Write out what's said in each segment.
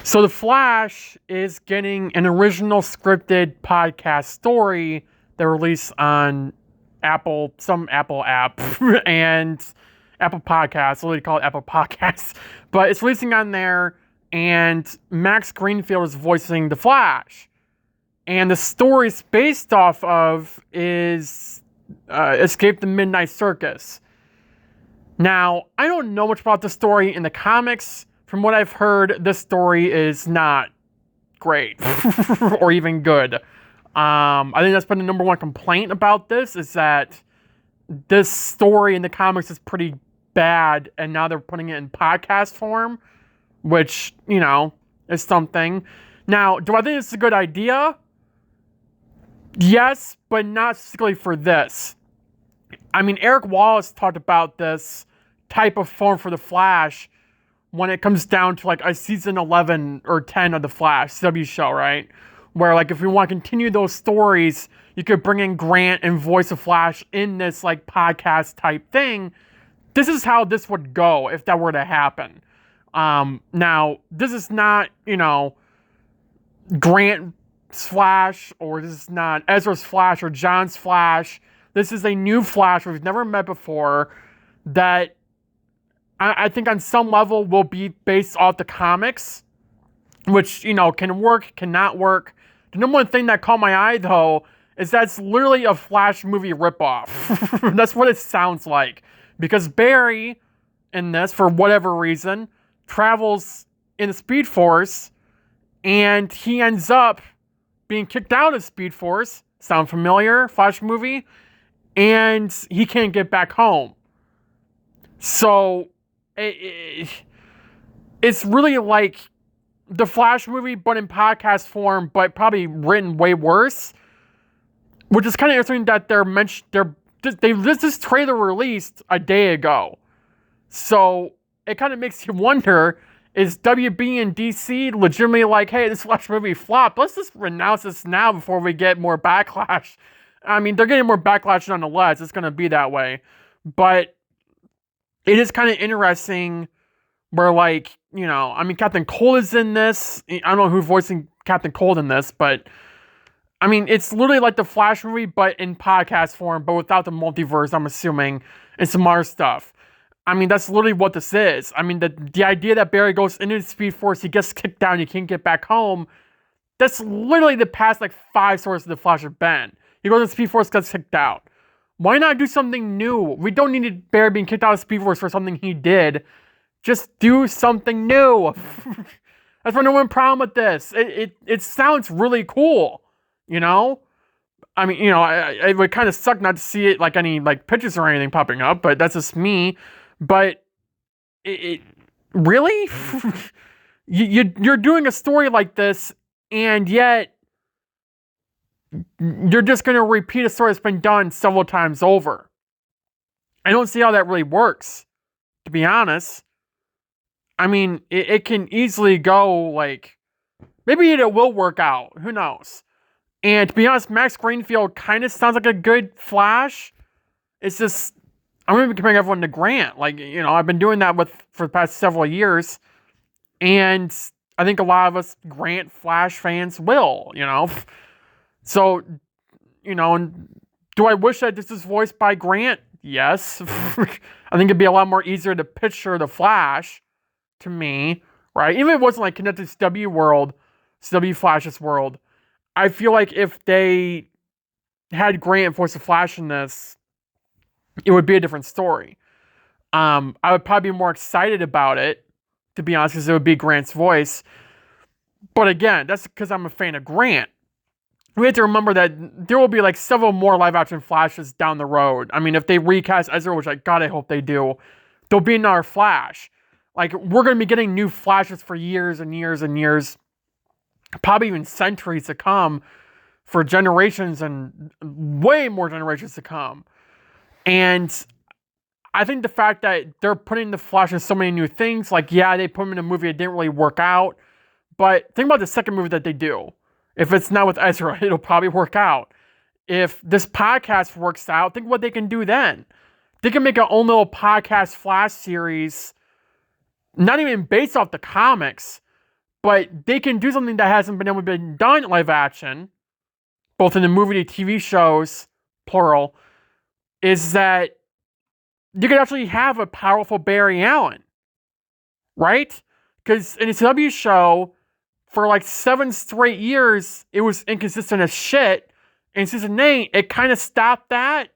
So The Flash is getting an original scripted podcast story that released on some Apple app, and Apple Podcasts, literally call it Apple Podcasts. But it's releasing on there, and Max Greenfield is voicing The Flash. And the story it's based off of is Escape the Midnight Circus. Now, I don't know much about the story in the comics. From what I've heard, this story is not great or even good. I think that's been the number one complaint about this, is that this story in the comics is pretty bad, and now they're putting it in podcast form, which, is something. Now, do I think it's a good idea? Yes, but not specifically for this. I mean, Eric Wallace talked about this type of form for The Flash when it comes down to like a season 11 or 10 of The Flash CW show, right? Where like if we want to continue those stories, you could bring in Grant and voice of Flash in this like podcast type thing. This is how this would go if that were to happen. Now, this is not, Grant's Flash, or this is not Ezra's Flash or John's Flash. This is a new Flash we've never met before that I think on some level will be based off the comics, which, can work, cannot work. The number one thing that caught my eye, though, is that it's literally a Flash movie ripoff. That's what it sounds like. Because Barry, in this, for whatever reason, travels in the Speed Force, and he ends up being kicked out of Speed Force. Sound familiar? Flash movie? And he can't get back home. So, it's really like the Flash movie, but in podcast form, but probably written way worse. Which is kind of interesting that this trailer released a day ago. So it kind of makes you wonder, is WB and DC legitimately like, hey, this Flash movie flopped, let's just renounce this now before we get more backlash? I mean, they're getting more backlash nonetheless. It's going to be that way. But it is kind of interesting where, like, Captain Cold is in this. I don't know who's voicing Captain Cold in this, but I mean, it's literally like the Flash movie, but in podcast form, but without the multiverse, I'm assuming, and some other stuff. I mean, that's literally what this is. I mean, the idea that Barry goes into the Speed Force, he gets kicked down, he can't get back home, that's literally the past, 5 stories of the Flash have been. He goes to the Speed Force, gets kicked out. Why not do something new? We don't need Barry being kicked out of Speed Force for something he did. Just do something new. That's my number one problem with this. It sounds really cool. I mean, it would kind of suck not to see it, any pictures or anything popping up, but that's just me. But it really, you're doing a story like this, and yet you're just going to repeat a story that's been done several times over. I don't see how that really works, to be honest. I mean, it can easily go maybe it will work out. Who knows? And to be honest, Max Greenfield kind of sounds like a good Flash. It's just, I'm going to be comparing everyone to Grant. I've been doing that for the past several years. And I think a lot of us Grant Flash fans will, So, and do I wish that this is voiced by Grant? Yes. I think it'd be a lot more easier to picture the Flash to me, right? Even if it wasn't connected to CW Flash's world, I feel like if they had Grant voice the Flash in this, it would be a different story. I would probably be more excited about it, to be honest, because it would be Grant's voice. But again, that's because I'm a fan of Grant. We have to remember that there will be several more live-action Flashes down the road. I mean, if they recast Ezra, which I hope they do, there'll be another Flash. We're going to be getting new Flashes for years and years and years, probably even centuries to come, for generations and way more generations to come. And I think the fact that they're putting the Flash in so many new things, they put him in a movie that didn't really work out, but think about the second movie that they do. If it's not with Ezra, it'll probably work out. If this podcast works out, think what they can do then. They can make their own little podcast Flash series, not even based off the comics, but they can do something that hasn't been able to be done in live action, both in the movie and TV shows, plural, is that you could actually have a powerful Barry Allen, right? Because in the CW show, for like 7 straight years, it was inconsistent as shit. In season 8, it kind of stopped that,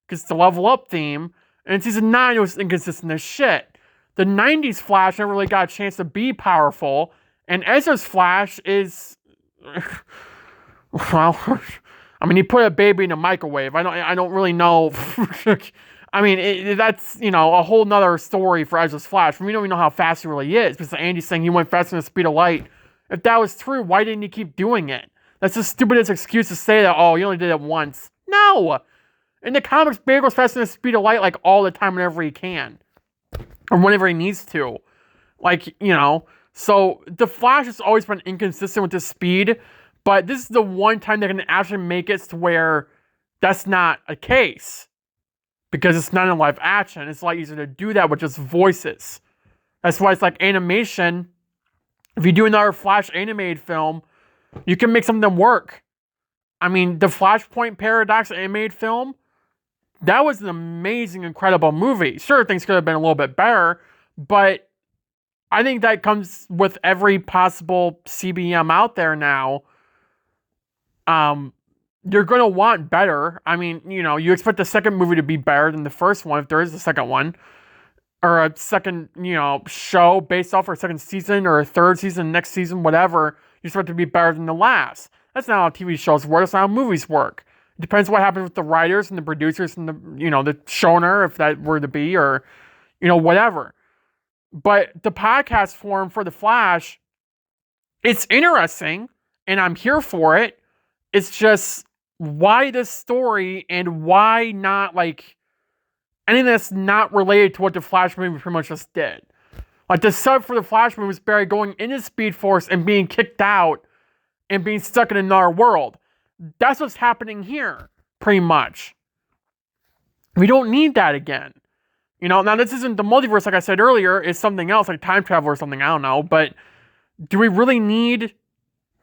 because it's the level up theme. And in season 9, it was inconsistent as shit. The 90s Flash never really got a chance to be powerful. And Ezra's Flash is... well, I mean, he put a baby in a microwave. I don't really know. I mean, that's, a whole nother story for Ezra's Flash. We don't even know how fast he really is, because Andy's saying he went faster than the speed of light. If that was true, why didn't he keep doing it? That's the stupidest excuse to say that, oh, you only did it once. No! In the comics, Barry goes faster than the speed of light, like, all the time whenever he can. Or whenever he needs to. Like, So, the Flash has always been inconsistent with his speed, but this is the one time they're going to actually make it to where that's not a case. Because it's not in live action. It's a lot easier to do that with just voices. That's why it's like animation. If you do another Flash animated film, you can make something work. I mean, the Flashpoint Paradox animated film, that was an amazing, incredible movie. Sure, things could have been a little bit better, but I think that comes with every possible CBM out there now. You're going to want better. I mean, you expect the second movie to be better than the first one, if there is a second one. Or a second, show based off, or a second season, or a third season, next season, whatever. You expect it to be better than the last. That's not how TV shows work. That's not how movies work. It depends what happens with the writers and the producers and the showrunner, if that were to be, or, whatever. But the podcast form for The Flash, it's interesting, and I'm here for it. It's just, why this story, and why not, anything that's not related to what the Flash movie pretty much just did. Like, the sub for the Flash movie was Barry going into Speed Force and being kicked out and being stuck in another world. That's what's happening here, pretty much. We don't need that again. Now this isn't the multiverse, like I said earlier. It's something else, like time travel or something, I don't know. But do we really need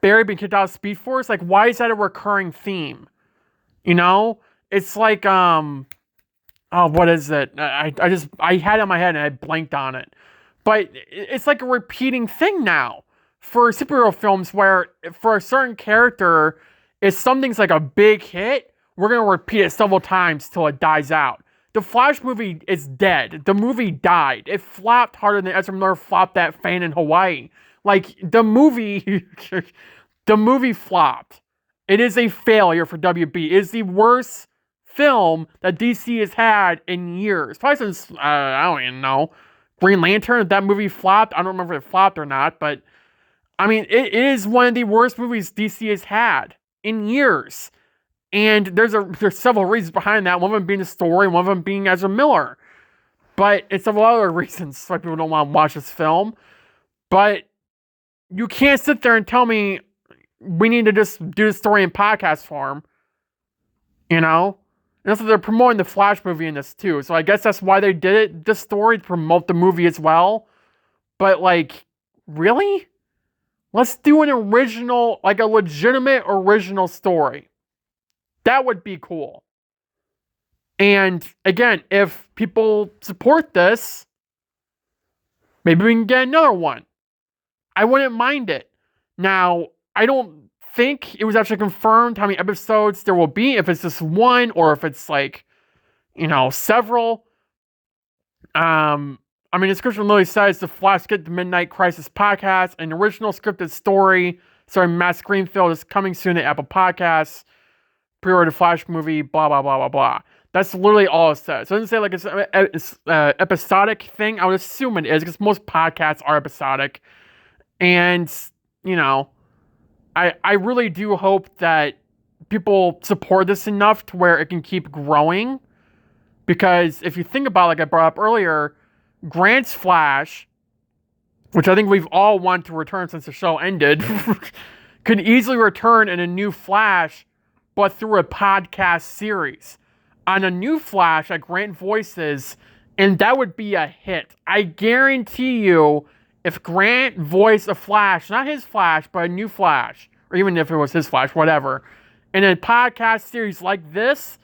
Barry being kicked out of Speed Force? Like, why is that a recurring theme? It's like, what is it? I had it in my head and I blanked on it. But it's like a repeating thing now for superhero films, where for a certain character, if something's like a big hit, we're going to repeat it several times till it dies out. The Flash movie is dead. The movie died. It flopped harder than Ezra Miller flopped that fan in Hawaii. Like, the movie flopped. It is a failure for WB. It is the worst film that DC has had in years. Probably since, I don't even know, Green Lantern. If that movie flopped, I don't remember if it flopped or not, but I mean, it is one of the worst movies DC has had in years. And there's several reasons behind that. One of them being the story, and one of them being Ezra Miller. But it's several other reasons why people don't want to watch this film. But you can't sit there and tell me we need to just do the story in podcast form. And also, they're promoting the Flash movie in this too. So I guess that's why they did it, this story, to promote the movie as well. But, really? Let's do an original, a legitimate original story. That would be cool. And, again, if people support this, maybe we can get another one. I wouldn't mind it. Now, I don't think it was actually confirmed how many episodes there will be, if it's just one or if it's several. The description literally says the Flash Get the Midnight Crisis podcast, an original scripted story starring Matt Greenfield, is coming soon to Apple Podcasts. Pre-order Flash movie, blah blah blah blah blah. That's literally all it says. So it doesn't say it's an episodic thing. I would assume it is, because most podcasts are episodic. And I really do hope that people support this enough to where it can keep growing. Because if you think about, like I brought up earlier, Grant's Flash, which I think we've all wanted to return since the show ended, could easily return in a new Flash, but through a podcast series. On a new Flash that Grant voices, and that would be a hit. I guarantee you, if Grant voiced a Flash, not his Flash, but a new Flash, or even if it was his Flash, whatever, in a podcast series like this,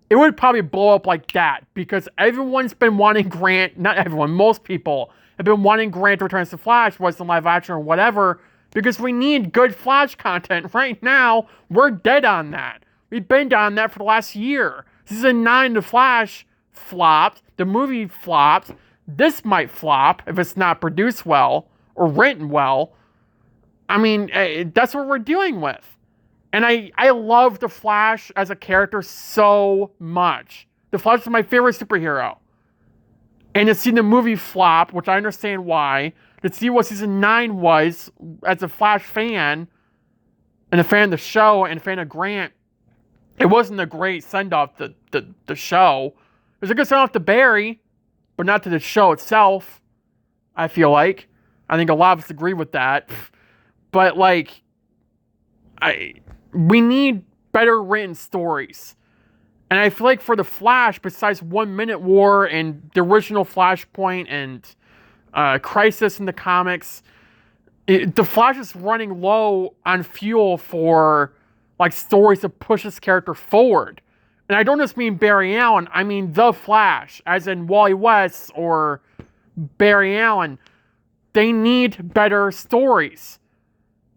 it would probably blow up like that, because everyone's been wanting Grant, not everyone, most people have been wanting Grant to return as the Flash, whether it's in live action or whatever, because we need good Flash content. Right now, we're dead on that. We've been down that for the last year. Season 9, The Flash flopped. The movie flopped. This might flop if it's not produced well or written well. I mean, that's what we're dealing with. And I love The Flash as a character so much. The Flash is my favorite superhero. And to see the movie flop, which I understand why, to see what season 9 was as a Flash fan, and a fan of the show, and a fan of Grant, it wasn't a great send-off to the show. It was a good send-off to Barry, but not to the show itself, I feel like. I think a lot of us agree with that. But, like, we need better written stories. And I feel like for The Flash, besides 1 Minute War and the original Flashpoint and Crisis in the comics, The Flash is running low on fuel for, like, stories to push this character forward. And I don't just mean Barry Allen, I mean The Flash, as in Wally West or Barry Allen. They need better stories.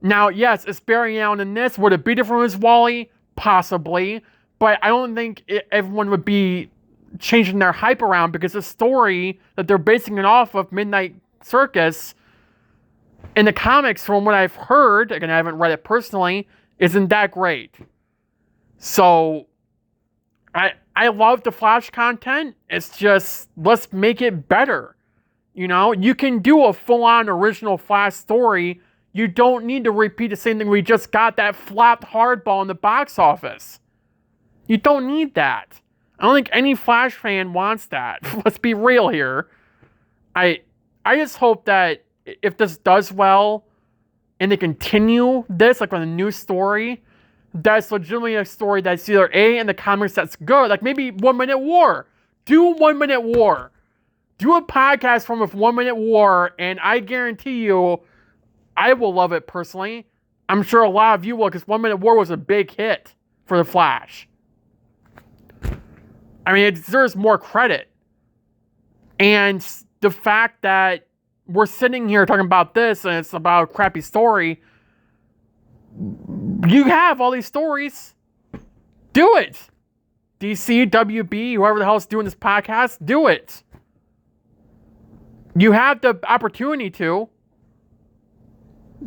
Now, yes, is Barry Allen in this? Would it be different as Wally? Possibly. But I don't think everyone would be changing their hype around, because the story that they're basing it off of, Midnight Circus, in the comics, from what I've heard, again, I haven't read it personally, isn't that great. So, I love the Flash content. It's just, let's make it better. You know, you can do a full-on original Flash story. You don't need to repeat the same thing we just got that flopped hardball in the box office. You don't need that. I don't think any Flash fan wants that. Let's be real here. I just hope that if this does well and they continue this, like on a new story, that's legitimately a story that's either A, in the comics that's good, like maybe 1 Minute War. Do 1 Minute War. Do a podcast from with 1 Minute War, and I guarantee you, I will love it personally. I'm sure a lot of you will, because 1 Minute War was a big hit for The Flash. I mean, it deserves more credit. And the fact that we're sitting here talking about this, and it's about a crappy story, you have all these stories. Do it. DC, WB, whoever the hell is doing this podcast, do it. You have the opportunity to.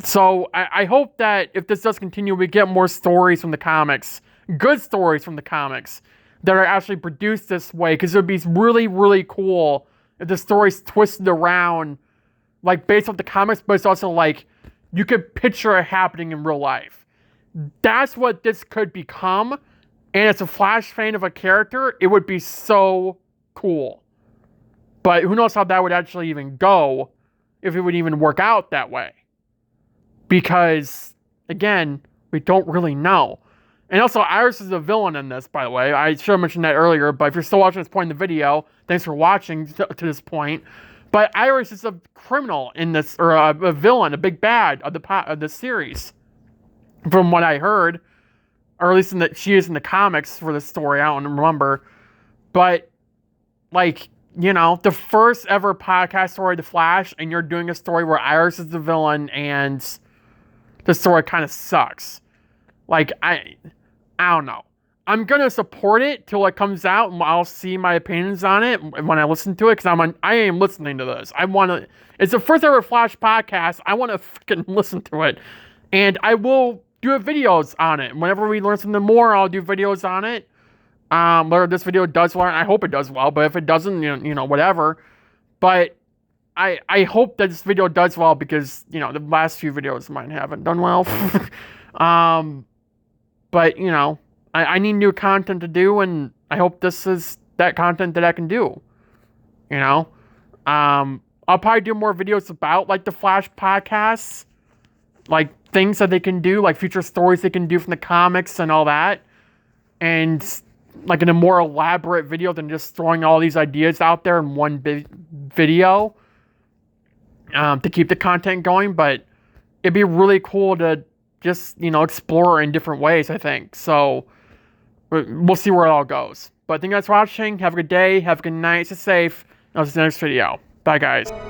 So I hope that if this does continue, we get more stories from the comics. Good stories from the comics that are actually produced this way. Because it would be really, really cool if the story's twisted around, like, based off the comics, but it's also like, you could picture it happening in real life. That's what this could become. And as a Flash fan of a character, it would be so cool. But who knows how that would actually even go, if it would even work out that way. Because, again, we don't really know. And also, Iris is a villain in this, by the way. I should have mentioned that earlier, but if you're still watching this point in the video, thanks for watching to this point. But Iris is a criminal in this, or a villain, a big bad of the series. From what I heard, or at least she is in the comics for this story, I don't remember. But, like, you know, the first ever podcast story, The Flash, and you're doing a story where Iris is the villain, and the story kind of sucks. Like, I don't know. I'm going to support it till it comes out, and I'll see my opinions on it when I listen to it, because I am listening to this. It's the first ever Flash podcast. I want to freaking listen to it. And I will do videos on it. Whenever we learn something more, I'll do videos on it. Whether this video does well, I hope it does well, but if it doesn't, you know, whatever. But I hope that this video does well, because, you know, the last few videos of mine haven't done well. But, you know, I need new content to do, and I hope this is that content that I can do. You know? I'll probably do more videos about, like, the Flash podcasts. Like, things that they can do, like future stories they can do from the comics and all that. And, like, in a more elaborate video than just throwing all these ideas out there in one big video. to keep the content going, but it'd be really cool to just, explore in different ways, I think. So we'll see where it all goes. But thank you guys for watching. Have a good day. Have a good night. Stay safe. I'll see you in the next video. Bye, guys.